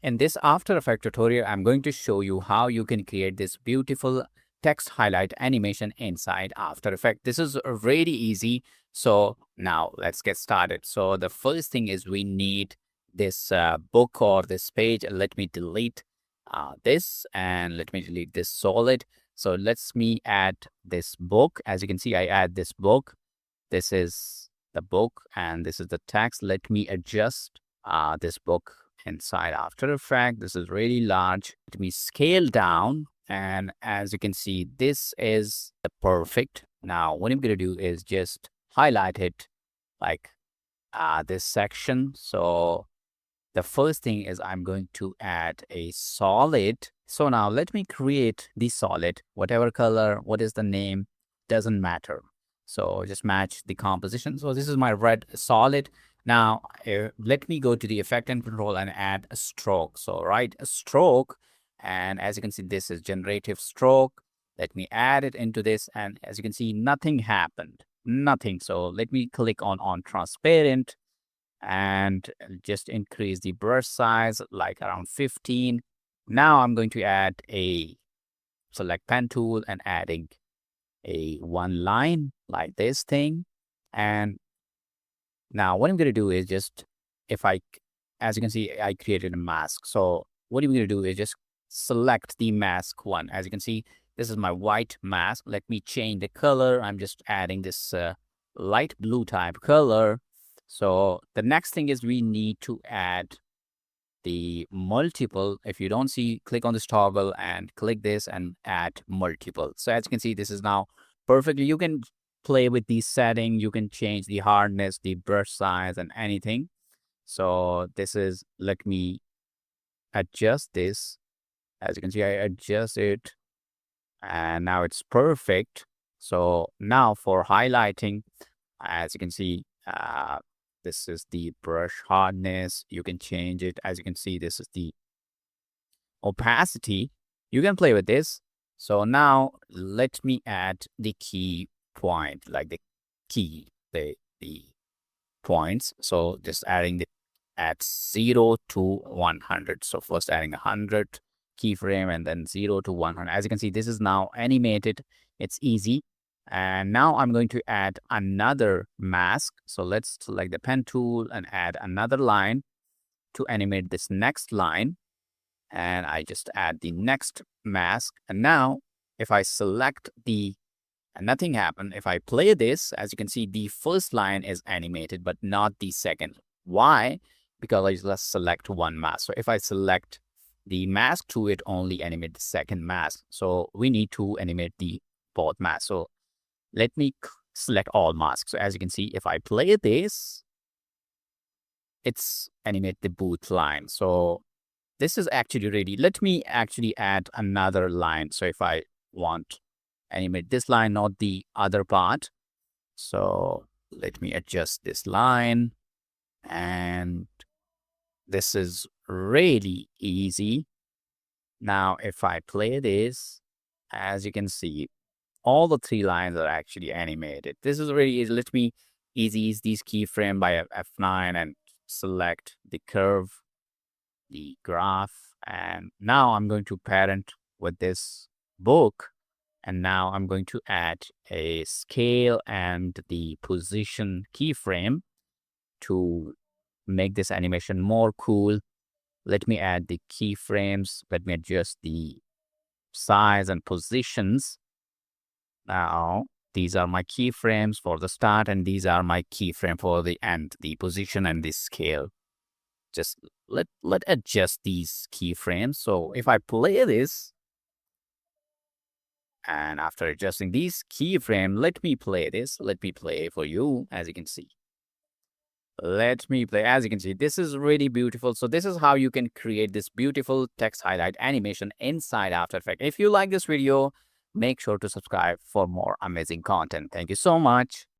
In this After Effects tutorial, I'm going to show you how you can create this beautiful text highlight animation inside After Effects. This is really easy. So now let's get started. So the first thing is we need this book or this page. Let me delete this and let me delete this solid. So let's me add this book. As you can see, I add this book. This is the book and this is the text. Let me adjust this book inside After Effects. This is really large. Let me scale down. And as you can see, this is the perfect. Now, what I'm going to do is just highlight it like this section. So the first thing is I'm going to add a solid. So now let me create the solid, whatever color, what is the name, doesn't matter. So just match the composition. So this is my red solid. Now let me go to the effect and control and add a stroke. So write a stroke. And as you can see, this is generative stroke. Let me add it into this. And as you can see, nothing happened, nothing. So let me click on transparent and just increase the brush size like around 15. Now I'm going to add a select pen tool and adding a one line like this thing. And now what I'm going to do is just as you can see, I created a mask. So what I'm going to do is just select the mask one. As you can see, this is my white mask. Let me change the color. I'm just adding this light blue type color. So the next thing is we need to add the multiple. If you don't see, click on this toggle and click this and add multiple. So as you can see, this is now perfectly. You can play with these settings. You can change the hardness, the brush size and anything. So this is, let me adjust this. As you can see, I adjust it and now it's perfect. So now for highlighting, as you can see, this is the brush hardness. You can change it. As you can see, this is the opacity. You can play with this. So now let me add the key point, like the key, the points. So just adding the at 0 to 100. So first adding 100 keyframe and then 0 to 100. As you can see, this is now animated. It's easy. And now I'm going to add another mask. So let's select the pen tool and add another line to animate this next line. And I just add the next mask. And now if I select and nothing happened. If I play this, as you can see, the first line is animated, but not the second. Why? Because I just select one mask. So if I select the mask to it, only animate the second mask. So we need to animate the both masks. So let me select all masks. So as you can see, if I play this, it's animate the boot line. So this is actually ready. Let me actually add another line. So if I want animate this line, not the other part. So let me adjust this line. And this is really easy. Now, if I play this, as you can see, all the three lines are actually animated. This is really easy. Let me ease these keyframe by F9 and select the curve, the graph. And now I'm going to parent with this book. And now I'm going to add a scale and the position keyframe to make this animation more cool. Let me add the keyframes. Let me adjust the size and positions. Now, these are my keyframes for the start, and these are my keyframe for the end, the position and the scale. Just let adjust these keyframes. So if I play this, and after adjusting these keyframe, let me play this. Let me play for you, as you can see. Let me play. As you can see, this is really beautiful. So this is how you can create this beautiful text highlight animation inside After Effects. If you like this video, make sure to subscribe for more amazing content. Thank you so much.